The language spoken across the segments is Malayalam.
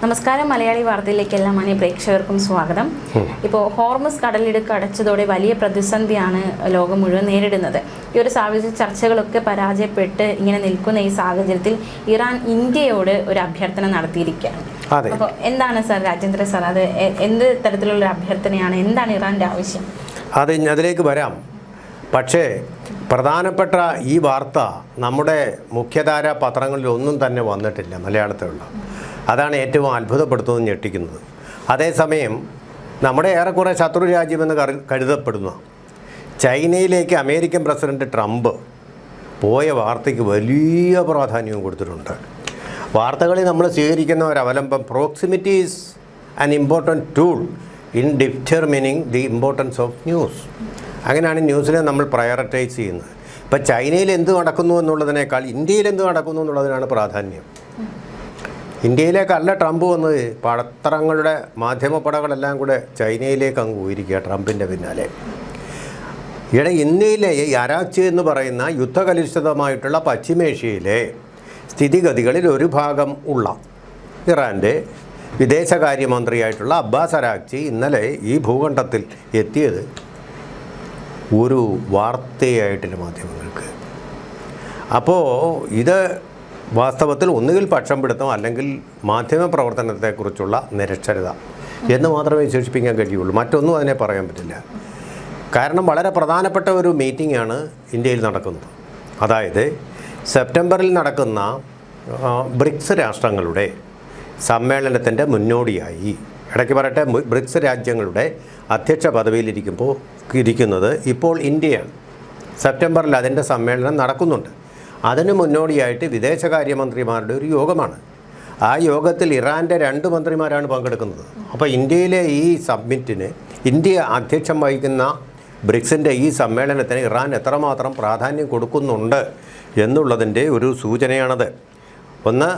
നമസ്കാരം. മലയാളി വാർത്തയിലേക്ക് എല്ലാ മാന്യ പ്രേക്ഷകർക്കും സ്വാഗതം. ഇപ്പോൾ ഹോർമുസ് കടലിടുക്ക് അടച്ചതോടെ വലിയ പ്രതിസന്ധിയാണ് ലോകം മുഴുവൻ നേരിടുന്നത്. ഈ ഒരു സാഹചര്യ ചർച്ചകളൊക്കെ പരാജയപ്പെട്ട് ഇങ്ങനെ നിൽക്കുന്ന ഈ സാഹചര്യത്തിൽ ഇറാൻ ഇന്ത്യയോട് ഒരു അഭ്യർത്ഥന നടത്തിയിരിക്കുകയാണ്. അപ്പോൾ എന്താണ് സാർ, രാജേന്ദ്ര സാർ, അത് എന്ത് തരത്തിലുള്ള അഭ്യർത്ഥനയാണ്? എന്താണ് ഇറാൻ്റെ ആവശ്യം? അതിലേക്ക് വരാം. പക്ഷേ പ്രധാനപ്പെട്ട ഈ വാർത്ത നമ്മുടെ മുഖ്യധാര പത്രങ്ങളിൽ ഒന്നും തന്നെ വന്നിട്ടില്ല, മലയാളത്തിലുള്ള. അതാണ് ഏറ്റവും അത്ഭുതപ്പെടുത്തുന്നതും ഞെട്ടിക്കുന്നത്. അതേസമയം നമ്മുടെ ഏറെക്കുറെ ശത്രു രാജ്യമെന്ന് കരുതപ്പെടുന്ന ചൈനയിലേക്ക് അമേരിക്കൻ പ്രസിഡന്റ് ട്രംപ് പോയ വാർത്തയ്ക്ക് വലിയ പ്രാധാന്യവും കൊടുത്തിട്ടുണ്ട്. വാർത്തകളിൽ നമ്മൾ സ്വീകരിക്കുന്ന ഒരു അവലംബം proximity is an important tool in determining the importance of news. അങ്ങനെയാണ് ന്യൂസിനെ നമ്മൾ പ്രയോറിറ്റൈസ് ചെയ്യുന്നത്. ഇപ്പം ചൈനയിൽ എന്ത് നടക്കുന്നു എന്നുള്ളതിനേക്കാൾ ഇന്ത്യയിൽ എന്ത് നടക്കുന്നു എന്നുള്ളതിനാണ് പ്രാധാന്യം. ഇന്ത്യയിലേക്കല്ല ട്രംപ് വന്നത്, പത്രങ്ങളുടെ മാധ്യമപ്പടകളെല്ലാം കൂടെ ചൈനയിലേക്ക് അങ്ങ് പോയിരിക്കുക ട്രംപിൻ്റെ പിന്നാലെ. ഇന്ത്യയിലെ ഈ അരാച്ചി എന്ന് പറയുന്ന യുദ്ധകലുഷിതമായിട്ടുള്ള പശ്ചിമേഷ്യയിലെ സ്ഥിതിഗതികളിൽ ഒരു ഭാഗം ഉള്ള ഇറാൻ്റെ വിദേശകാര്യമന്ത്രിയായിട്ടുള്ള അബ്ബാസ് അരാക്ചി ഇന്നലെ ഈ ഭൂഖണ്ഡത്തിൽ എത്തിയത് ഒരു വാർത്തയായിട്ടില്ല മാധ്യമങ്ങൾക്ക്. അപ്പോൾ ഇത് വാസ്തവത്തിൽ ഒന്നുകിൽ പക്ഷം പിടുത്തം അല്ലെങ്കിൽ മാധ്യമ പ്രവർത്തനത്തെക്കുറിച്ചുള്ള നിരക്ഷരത എന്ന് മാത്രമേ വിശേഷിപ്പിക്കാൻ കഴിയുള്ളൂ. മറ്റൊന്നും അതിനെ പറയാൻ പറ്റില്ല. കാരണം വളരെ പ്രധാനപ്പെട്ട ഒരു മീറ്റിംഗാണ് ഇന്ത്യയിൽ നടക്കുന്നത്. അതായത് സെപ്റ്റംബറിൽ നടക്കുന്ന ബ്രിക്സ് രാഷ്ട്രങ്ങളുടെ സമ്മേളനത്തിൻ്റെ മുന്നോടിയായി, ഇടയ്ക്ക് പറയട്ടെ, ബ്രിക്സ് രാജ്യങ്ങളുടെ അധ്യക്ഷ ഇരിക്കുന്നത് ഇപ്പോൾ ഇന്ത്യയാണ്. സെപ്റ്റംബറിൽ അതിൻ്റെ സമ്മേളനം നടക്കുന്നുണ്ട്. അതിന് മുന്നോടിയായിട്ട് വിദേശകാര്യമന്ത്രിമാരുടെ ഒരു യോഗമാണ്. ആ യോഗത്തിൽ ഇറാൻ്റെ 2 മന്ത്രിമാരാണ് പങ്കെടുക്കുന്നത്. അപ്പോൾ ഇന്ത്യയിലെ ഈ സബ്മിറ്റിന്, ഇന്ത്യ അധ്യക്ഷം വഹിക്കുന്ന ബ്രിക്സിൻ്റെ ഈ സമ്മേളനത്തിന് ഇറാൻ എത്രമാത്രം പ്രാധാന്യം കൊടുക്കുന്നുണ്ട് എന്നുള്ളതിൻ്റെ ഒരു സൂചനയാണത്. ഒന്ന്,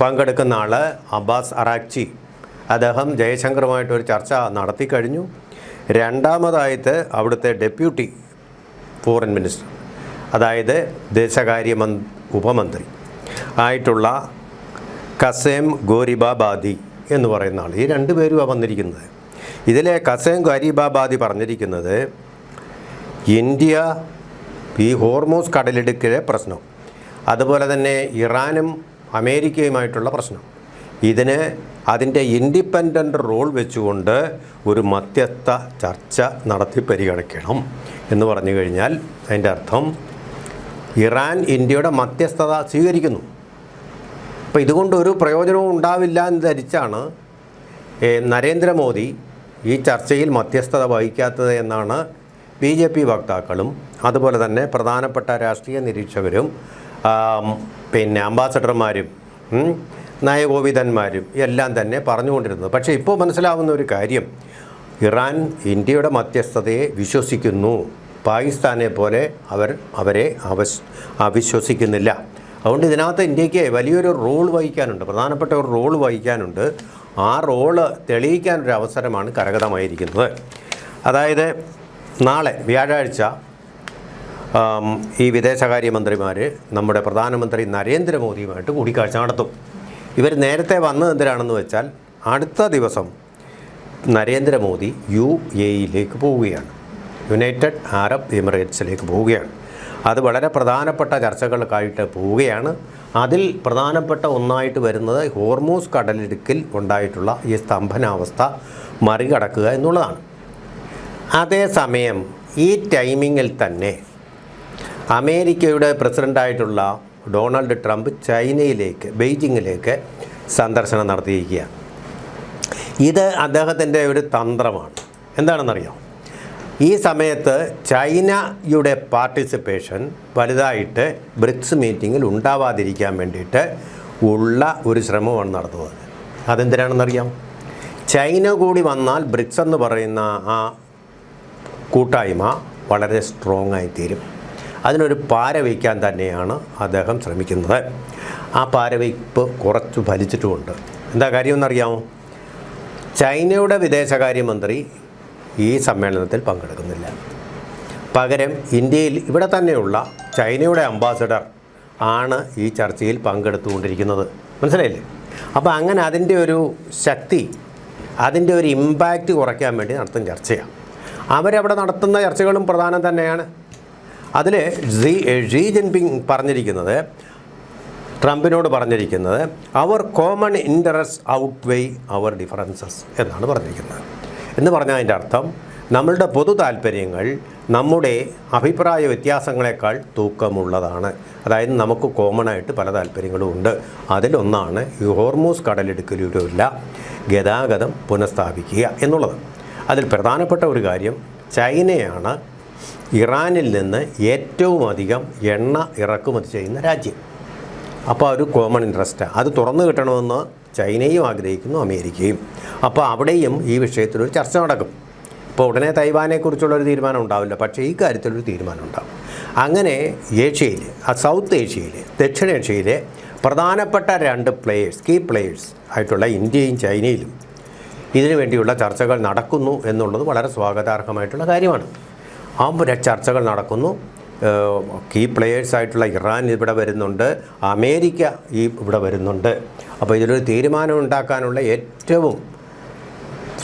പങ്കെടുക്കുന്ന ആൾ അബ്ബാസ് അറാക്ചി, അദ്ദേഹം ജയശങ്കറുമായിട്ടൊരു ചർച്ച നടത്തിക്കഴിഞ്ഞു. രണ്ടാമതായിട്ട് അവിടുത്തെ ഡെപ്യൂട്ടി ഫോറിൻ മിനിസ്റ്റർ, അതായത് വിദേശകാര്യ ഉപമന്ത്രി ആയിട്ടുള്ള കസേം ഗോരിബാബാദി എന്ന് പറയുന്ന ആൾ. ഈ 2 പേരുമാണ് വന്നിരിക്കുന്നത്. ഇതിലെ കസേം ഗോരിബാബാദി പറഞ്ഞിരിക്കുന്നത് ഇന്ത്യ ഈ ഹോർമൂസ് കടലിടുക്കിലെ പ്രശ്നം, അതുപോലെ തന്നെ ഇറാനും അമേരിക്കയുമായിട്ടുള്ള പ്രശ്നം, ഇതിന് അതിൻ്റെ ഇൻഡിപെൻഡൻ്റ് റോൾ വെച്ചുകൊണ്ട് ഒരു മധ്യസ്ഥ ചർച്ച നടത്തി പരിഗണിക്കണം എന്ന് പറഞ്ഞു കഴിഞ്ഞാൽ അതിൻ്റെ അർത്ഥം ഇറാൻ ഇന്ത്യയുടെ മധ്യസ്ഥത സ്വീകരിക്കുന്നു. അപ്പോൾ ഇതുകൊണ്ടൊരു പ്രയോജനവും ഉണ്ടാവില്ല എന്ന് ധരിച്ചാണ് നരേന്ദ്രമോദി ഈ ചർച്ചയിൽ മധ്യസ്ഥത വഹിക്കാത്തത് എന്നാണ് BJP വക്താക്കളും അതുപോലെ തന്നെ പ്രധാനപ്പെട്ട രാഷ്ട്രീയ നിരീക്ഷകരും അംബാസഡർമാരും നയകോവിദന്മാരും എല്ലാം തന്നെ പറഞ്ഞുകൊണ്ടിരുന്നത്. പക്ഷേ ഇപ്പോൾ മനസ്സിലാവുന്ന ഒരു കാര്യം, ഇറാൻ ഇന്ത്യയുടെ മധ്യസ്ഥതയെ വിശ്വസിക്കുന്നു. പാകിസ്ഥാനെ പോലെ അവരെ അവിശ്വസിക്കുന്നില്ല. അതുകൊണ്ട് ഇതിനകത്ത് ഇന്ത്യക്ക് വലിയൊരു റോൾ വഹിക്കാനുണ്ട്, പ്രധാനപ്പെട്ട ഒരു റോൾ വഹിക്കാനുണ്ട്. ആ റോള് തെളിയിക്കാനൊരു അവസരമാണ് കരഗതമായിരിക്കുന്നത്. അതായത് നാളെ വ്യാഴാഴ്ച ഈ വിദേശകാര്യമന്ത്രിമാർ നമ്മുടെ പ്രധാനമന്ത്രി നരേന്ദ്രമോദിയുമായിട്ട് കൂടിക്കാഴ്ച നടത്തും. ഇവർ നേരത്തെ വന്നത് എന്തിനാണെന്ന് വെച്ചാൽ അടുത്ത ദിവസം നരേന്ദ്രമോദി UAEയിലേക്ക് പോവുകയാണ്, യുണൈറ്റഡ് അറബ് എമിറേറ്റ്സിലേക്ക് പോവുകയാണ്. അത് വളരെ പ്രധാനപ്പെട്ട ചർച്ചകൾക്കായിട്ട് പോവുകയാണ്. അതിൽ പ്രധാനപ്പെട്ട ഒന്നായിട്ട് വരുന്നത് ഹോർമൂസ് കടലിടുക്കിൽ ഉണ്ടായിട്ടുള്ള ഈ സ്തംഭനാവസ്ഥ മറികടക്കുക എന്നുള്ളതാണ്. അതേസമയം ഈ ടൈമിങ്ങിൽ തന്നെ അമേരിക്കയുടെ പ്രസിഡൻ്റായിട്ടുള്ള ഡൊണാൾഡ് ട്രംപ് ചൈനയിലേക്ക്, ബെയ്ജിങ്ങിലേക്ക് സന്ദർശനം നടത്തിയിരിക്കുകയാണ്. ഇത് അദ്ദേഹത്തിൻ്റെ ഒരു തന്ത്രമാണ്. എന്താണെന്നറിയാം, ഈ സമയത്ത് ചൈനയുടെ പാർട്ടിസിപ്പേഷൻ വലുതായിട്ട് ബ്രിക്സ് മീറ്റിങ്ങിൽ ഉണ്ടാവാതിരിക്കാൻ വേണ്ടിയിട്ട് ഉള്ള ഒരു ശ്രമമാണ് നടത്തുന്നത്. അതെന്തിനാണെന്നറിയാം, ചൈന കൂടി വന്നാൽ ബ്രിക്സ് എന്ന് പറയുന്ന ആ കൂട്ടായ്മ വളരെ സ്ട്രോങ് ആയിത്തീരും. അതിനൊരു പാര വയ്ക്കാൻ തന്നെയാണ് അദ്ദേഹം ശ്രമിക്കുന്നത്. ആ പാരവയ്പ്പ് കുറച്ച് ഫലിച്ചിട്ടുമുണ്ട്. എന്താ കാര്യമെന്നറിയാമോ, ചൈനയുടെ വിദേശകാര്യമന്ത്രി ഈ സമ്മേളനത്തിൽ പങ്കെടുക്കുന്നില്ല. പകരം ഇന്ത്യയിൽ ഇവിടെ തന്നെയുള്ള ചൈനയുടെ അംബാസഡർ ആണ് ഈ ചർച്ചയിൽ പങ്കെടുത്തുകൊണ്ടിരിക്കുന്നത്. മനസ്സിലായില്ലേ? അപ്പോൾ അങ്ങനെ അതിൻ്റെ ഒരു ശക്തി, അതിൻ്റെ ഒരു ഇമ്പാക്റ്റ് കുറയ്ക്കാൻ വേണ്ടി നടത്തുന്ന ചർച്ചയാണ്. അവരവിടെ നടത്തുന്ന ചർച്ചകളും പ്രധാനം തന്നെയാണ്. അതിൽ ഷീ ജിൻപിങ് പറഞ്ഞിരിക്കുന്നത്, ട്രംപിനോട് പറഞ്ഞിരിക്കുന്നത്, അവർ കോമൺ ഇൻട്രസ്റ്റ് ഔട്ട്വെയ് അവർ ഡിഫറൻസസ് എന്നാണ് പറഞ്ഞിരിക്കുന്നത്. എന്ന് പറഞ്ഞാൽ അതിൻ്റെ അർത്ഥം നമ്മളുടെ പൊതു താല്പര്യങ്ങൾ നമ്മുടെ അഭിപ്രായ വ്യത്യാസങ്ങളെക്കാൾ തൂക്കമുള്ളതാണ്. അതായത് നമുക്ക് കോമണായിട്ട് പല താല്പര്യങ്ങളും ഉണ്ട്. അതിലൊന്നാണ് ഈ ഹോർമൂസ് കടലിടുക്കിലൂടെയുള്ള ഗതാഗതം പുനഃസ്ഥാപിക്കുക എന്നുള്ളത്. അതിൽ പ്രധാനപ്പെട്ട ഒരു കാര്യം, ചൈനയാണ് ഇറാനിൽ നിന്ന് ഏറ്റവും അധികം എണ്ണ ഇറക്കുമതി ചെയ്യുന്ന രാജ്യം. അപ്പോൾ ഒരു കോമൺ ഇൻട്രസ്റ്റാണ്, അത് തുറന്നു കിട്ടണമെന്ന് ചൈനയും ആഗ്രഹിക്കുന്നു, അമേരിക്കയും. അപ്പോൾ അവിടെയും ഈ വിഷയത്തിലൊരു ചർച്ച നടക്കും. ഇപ്പോൾ ഉടനെ തൈവാനെക്കുറിച്ചുള്ളൊരു തീരുമാനം ഉണ്ടാവില്ല, പക്ഷേ ഈ കാര്യത്തിലൊരു തീരുമാനം ഉണ്ടാകും. അങ്ങനെ ഏഷ്യയിൽ, സൗത്ത് ഏഷ്യയിൽ, ദക്ഷിണേഷ്യയിലെ പ്രധാനപ്പെട്ട 2 പ്ലേയേഴ്സ്, കീ പ്ലേയേഴ്സ് ആയിട്ടുള്ള ഇന്ത്യയും ചൈനയിലും ഇതിനു വേണ്ടിയുള്ള ചർച്ചകൾ നടക്കുന്നു എന്നുള്ളത് വളരെ സ്വാഗതാർഹമായിട്ടുള്ള കാര്യമാണ്. ആ ചർച്ചകൾ നടക്കുന്നു. കീ പ്ലേയേഴ്സായിട്ടുള്ള ഇറാൻ ഇവിടെ വരുന്നുണ്ട്, അമേരിക്ക ഇവിടെ വരുന്നുണ്ട്. അപ്പോൾ ഇതിലൊരു തീരുമാനം ഉണ്ടാക്കാനുള്ള ഏറ്റവും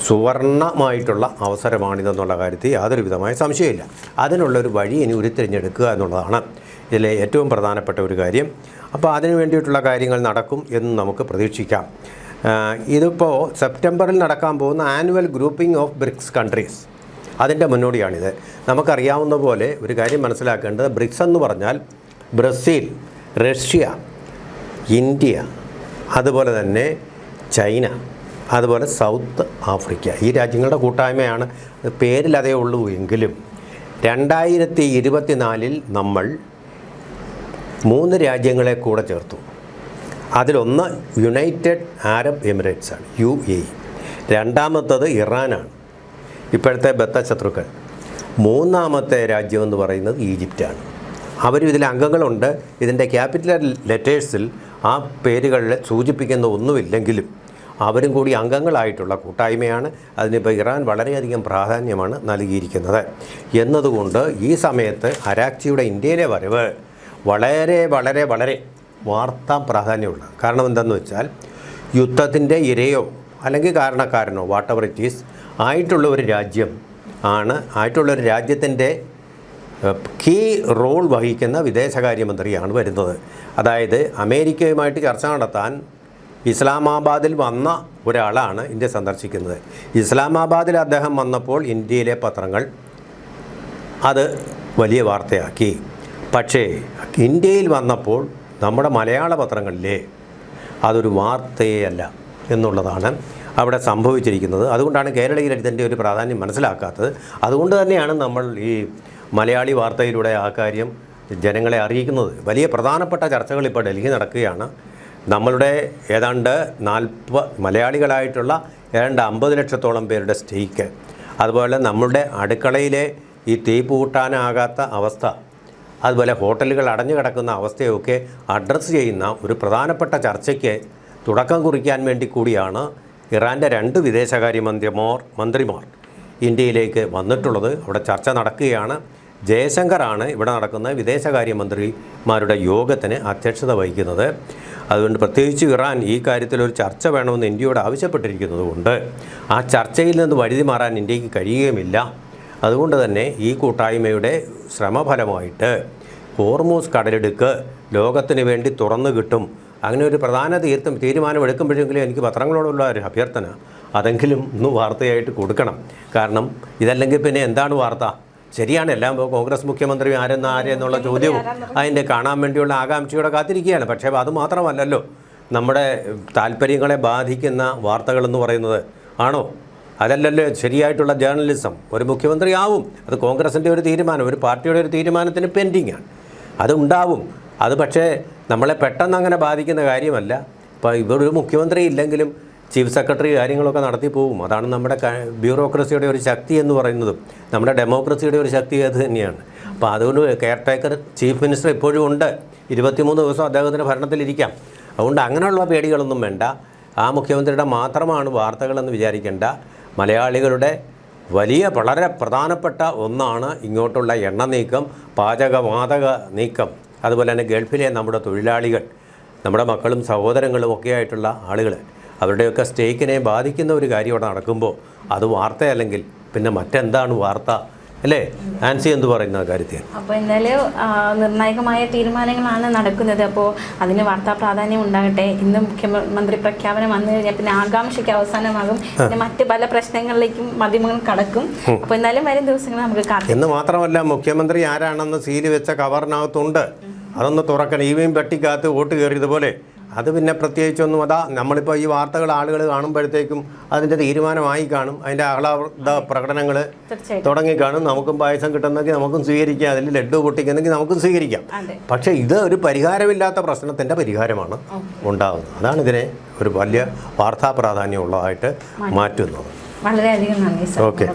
സുവർണമായിട്ടുള്ള അവസരമാണിതെന്നുള്ള കാര്യത്തിൽ യാതൊരു വിധമായ സംശയമില്ല. അതിനുള്ളൊരു വഴി ഇനി ഉരുത്തിരിഞ്ഞെടുക്കുക എന്നുള്ളതാണ് ഇതിലെ ഏറ്റവും പ്രധാനപ്പെട്ട ഒരു കാര്യം. അപ്പോൾ അതിനു വേണ്ടിയിട്ടുള്ള കാര്യങ്ങൾ നടക്കും എന്ന് നമുക്ക് പ്രതീക്ഷിക്കാം. ഇതിപ്പോൾ സെപ്റ്റംബറിൽ നടക്കാൻ പോകുന്ന annual grouping of BRICS countries, അതിൻ്റെ മുന്നോടിയാണിത്. നമുക്കറിയാവുന്ന പോലെ ഒരു കാര്യം മനസ്സിലാക്കേണ്ടത്, ബ്രിക്സ് എന്ന് പറഞ്ഞാൽ ബ്രസീൽ, റഷ്യ, ഇന്ത്യ, അതുപോലെ തന്നെ ചൈന, അതുപോലെ സൗത്ത് ആഫ്രിക്ക, ഈ രാജ്യങ്ങളുടെ കൂട്ടായ്മയാണ്. പേരിൽ അതേ ഉള്ളൂ എങ്കിലും 2024 നമ്മൾ 3 രാജ്യങ്ങളെ കൂടെ ചേർത്തു. അതിലൊന്ന് യുണൈറ്റഡ് അറബ് എമിറേറ്റ്സാണ്, UAE. രണ്ടാമത്തത് ഇറാനാണ്, ഇപ്പോഴത്തെ ബദ്ധശത്രുക്കൾ. മൂന്നാമത്തെ രാജ്യമെന്ന് പറയുന്നത് ഈജിപ്റ്റാണ്. അവരും ഇതിൽ അംഗങ്ങളുണ്ട്. ഇതിൻ്റെ ക്യാപിറ്റൽ ലെറ്റേഴ്സിൽ ആ പേരുകളിൽ സൂചിപ്പിക്കുന്ന ഒന്നുമില്ലെങ്കിലും അവരും കൂടി അംഗങ്ങളായിട്ടുള്ള കൂട്ടായ്മയാണ്. അതിനിപ്പോൾ ഇറാൻ വളരെയധികം പ്രാധാന്യമാണ് നൽകിയിരിക്കുന്നത്. എന്നതുകൊണ്ട് ഈ സമയത്ത് അരാക്ചിയുടെ ഇന്ത്യയിലെ വരവ് വളരെ വളരെ വളരെ വാർത്താ പ്രാധാന്യമുള്ള. കാരണം എന്താണെന്ന് വെച്ചാൽ, യുദ്ധത്തിൻ്റെ ഇരയോ അല്ലെങ്കിൽ കാരണക്കാരനോ വാട്ടെവർ ഇറ്റ് ഈസ് ആയിട്ടുള്ള ഒരു രാജ്യം ആണ്, ആയിട്ടുള്ള ഒരു രാജ്യത്തിൻ്റെ കീ റോൾ വഹിക്കുന്ന വിദേശകാര്യമന്ത്രിയാണ് വരുന്നത്. അതായത് അമേരിക്കയുമായിട്ട് ചർച്ച നടത്താൻ ഇസ്ലാമാബാദിൽ വന്ന ഒരാളാണ് ഇന്ത്യ സന്ദർശിക്കുന്നത്. ഇസ്ലാമാബാദിൽ അദ്ദേഹം വന്നപ്പോൾ ഇന്ത്യയിലെ പത്രങ്ങൾ അത് വലിയ വാർത്തയാക്കി. പക്ഷേ ഇന്ത്യയിൽ വന്നപ്പോൾ നമ്മുടെ മലയാള പത്രങ്ങളിലെ അതൊരു വാർത്തയേ അല്ല എന്നുള്ളതാണ് അവിടെ സംഭവിച്ചിരിക്കുന്നത്. അതുകൊണ്ടാണ് കേരളീയർ ഇതിൻ്റെ ഒരു പ്രാധാന്യം മനസ്സിലാക്കാത്തത്. അതുകൊണ്ട് തന്നെയാണ് നമ്മൾ ഈ മലയാളി വാർത്തയിലൂടെ ആ കാര്യം ജനങ്ങളെ അറിയിക്കുന്നത്. വലിയ പ്രധാനപ്പെട്ട ചർച്ചകൾ ഇപ്പോൾ ഡൽഹി നടക്കുകയാണ്. നമ്മളുടെ ഏതാണ്ട് മലയാളികളായിട്ടുള്ള ഏതാണ്ട് 50 ലക്ഷത്തോളം പേരുടെ സ്റ്റേക്ക്, അതുപോലെ നമ്മളുടെ അടുക്കളയിലെ ഈ തീ പൂട്ടാനാകാത്ത അവസ്ഥ, അതുപോലെ ഹോട്ടലുകൾ അടഞ്ഞു കിടക്കുന്ന അവസ്ഥയൊക്കെ അഡ്രസ്സ് ചെയ്യുന്ന ഒരു പ്രധാനപ്പെട്ട ചർച്ചയ്ക്ക് തുടക്കം കുറിക്കാൻ വേണ്ടി കൂടിയാണ് ഇറാൻ്റെ 2 വിദേശകാര്യമന്ത്രിമാർ ഇന്ത്യയിലേക്ക് വന്നിട്ടുള്ളത്. അവിടെ ചർച്ച നടക്കുകയാണ്. ജയശങ്കറാണ് ഇവിടെ നടക്കുന്ന വിദേശകാര്യമന്ത്രിമാരുടെ യോഗത്തിന് അധ്യക്ഷത വഹിക്കുന്നത്. അതുകൊണ്ട് പ്രത്യേകിച്ച് ഇറാൻ ഈ കാര്യത്തിൽ ഒരു ചർച്ച വേണമെന്ന് ഇന്ത്യയോട് ആവശ്യപ്പെട്ടിരിക്കുന്നത് കൊണ്ട് ആ ചർച്ചയിൽ നിന്ന് വഴുതി മാറാൻ ഇന്ത്യക്ക് കഴിയുകയുമില്ല. അതുകൊണ്ട് തന്നെ ഈ കൂട്ടായ്മയുടെ ശ്രമഫലമായിട്ട് ഹോർമൂസ് കടലിടുക്ക് ലോകത്തിന് വേണ്ടി തുറന്നു കിട്ടും. അങ്ങനെ ഒരു പ്രധാന തീരുമാനമെടുക്കുമ്പോഴെങ്കിലും എനിക്ക് പത്രങ്ങളോടുള്ള ഒരു അഭ്യർത്ഥന, അതെങ്കിലും ഒന്ന് വാർത്തയായിട്ട് കൊടുക്കണം. കാരണം ഇതല്ലെങ്കിൽ പിന്നെ എന്താണ് വാർത്ത? ശരിയാണ്, എല്ലാം കോൺഗ്രസ് മുഖ്യമന്ത്രി ആരെന്നുള്ള ചോദ്യവും അതിൻ്റെ കാണാൻ വേണ്ടിയുള്ള ആകാംക്ഷയോടെ കാത്തിരിക്കുകയാണ്. പക്ഷേ അത് മാത്രമല്ലല്ലോ നമ്മുടെ താല്പര്യങ്ങളെ ബാധിക്കുന്ന വാർത്തകളെന്ന് പറയുന്നത്. ആണോ? അതല്ലല്ലോ ശരിയായിട്ടുള്ള ജേർണലിസം. ഒരു മുഖ്യമന്ത്രി ആവും, അത് കോൺഗ്രസിൻ്റെ ഒരു തീരുമാനം, ഒരു പാർട്ടിയുടെ ഒരു തീരുമാനത്തിന് പെൻഡിങ്ങാണ്, അതുണ്ടാവും. അത് പക്ഷേ നമ്മളെ പെട്ടെന്ന് അങ്ങനെ ബാധിക്കുന്ന കാര്യമല്ല. ഇപ്പോൾ ഇവരൊരു മുഖ്യമന്ത്രി ഇല്ലെങ്കിലും ചീഫ് സെക്രട്ടറി കാര്യങ്ങളൊക്കെ നടത്തി പോകും. അതാണ് നമ്മുടെ ബ്യൂറോക്രസിയുടെ ഒരു ശക്തി എന്ന് പറയുന്നതും നമ്മുടെ ഡെമോക്രസിയുടെ ഒരു ശക്തി അത് തന്നെയാണ്. അപ്പോൾ അതുകൊണ്ട് കെയർടേക്കർ ചീഫ് മിനിസ്റ്റർ ഇപ്പോഴും ഉണ്ട്. 23 ദിവസം അദ്ദേഹത്തിൻ്റെ ഭരണത്തിലിരിക്കാം. അതുകൊണ്ട് അങ്ങനെയുള്ള പേടികളൊന്നും വേണ്ട. ആ മുഖ്യമന്ത്രിയുടെ മാത്രമാണ് വാർത്തകളെന്ന് വിചാരിക്കേണ്ട. മലയാളികളുടെ വളരെ പ്രധാനപ്പെട്ട ഒന്നാണ് ഇങ്ങോട്ടുള്ള എണ്ണ നീക്കം, പാചകവാതക നീക്കം, അതുപോലെ തന്നെ ഗൾഫിലെ നമ്മുടെ തൊഴിലാളികൾ നമ്മുടെ മക്കളും സഹോദരങ്ങളും ഒക്കെ ആയിട്ടുള്ള ആളുകൾ അവരുടെയൊക്കെ സ്റ്റേക്കിനെ ബാധിക്കുന്ന ഒരു കാര്യം അവിടെ നടക്കുമ്പോൾ അത് വാർത്തയല്ലെങ്കിൽ പിന്നെ മറ്റെന്താണ് വാർത്ത, അല്ലേ? ആൻസി എന്ത് പറയുന്ന കാര്യത്തിൽ? അപ്പോൾ എന്തായാലും നിർണായകമായ തീരുമാനങ്ങളാണ് നടക്കുന്നത്. അപ്പോൾ അതിന് വാർത്താ പ്രാധാന്യം ഉണ്ടാകട്ടെ. ഇന്ന് മുഖ്യമന്ത്രി പ്രഖ്യാപനം വന്നു കഴിഞ്ഞാൽ പിന്നെ ആകാംക്ഷയ്ക്ക് അവസാനമാകും. പിന്നെ മറ്റ് പല പ്രശ്നങ്ങളിലേക്കും മാധ്യമങ്ങൾ കടക്കും. അപ്പോൾ എന്തായാലും വരും ദിവസങ്ങൾ നമുക്ക് കാത്തിരിക്കാം. എന്ന് മാത്രമല്ല, മുഖ്യമന്ത്രി ആരാണെന്ന് സീല് വെച്ച കവറിനകത്തുണ്ട്. അതൊന്ന് തുറക്കണം. EVM പെട്ടിക്കകത്ത് വോട്ട് കയറിയതുപോലെ അത് പിന്നെ പ്രത്യേകിച്ചൊന്നും അതാ നമ്മളിപ്പോൾ ഈ വാർത്തകൾ ആളുകൾ കാണുമ്പോഴത്തേക്കും അതിൻ്റെ തീരുമാനമായി കാണും. അതിൻ്റെ ആഹ്ലാദ പ്രകടനങ്ങൾ തുടങ്ങിക്കാണും. നമുക്കും പായസം കിട്ടുന്നെങ്കിൽ നമുക്കും സ്വീകരിക്കാം, അതിൽ ലഡ്ഡു പൊട്ടിക്കുന്നെങ്കിൽ നമുക്കും സ്വീകരിക്കാം. പക്ഷേ ഇത് ഒരു പരിഹാരമില്ലാത്ത പ്രശ്നത്തിൻ്റെ പരിഹാരമാണ് ഉണ്ടാകുന്നത്. അതാണ് ഇതിനെ ഒരു വലിയ വാർത്താ പ്രാധാന്യമുള്ളതായിട്ട് മാറ്റുന്നത്. വളരെയധികം നന്ദി സർ. ഓക്കെ.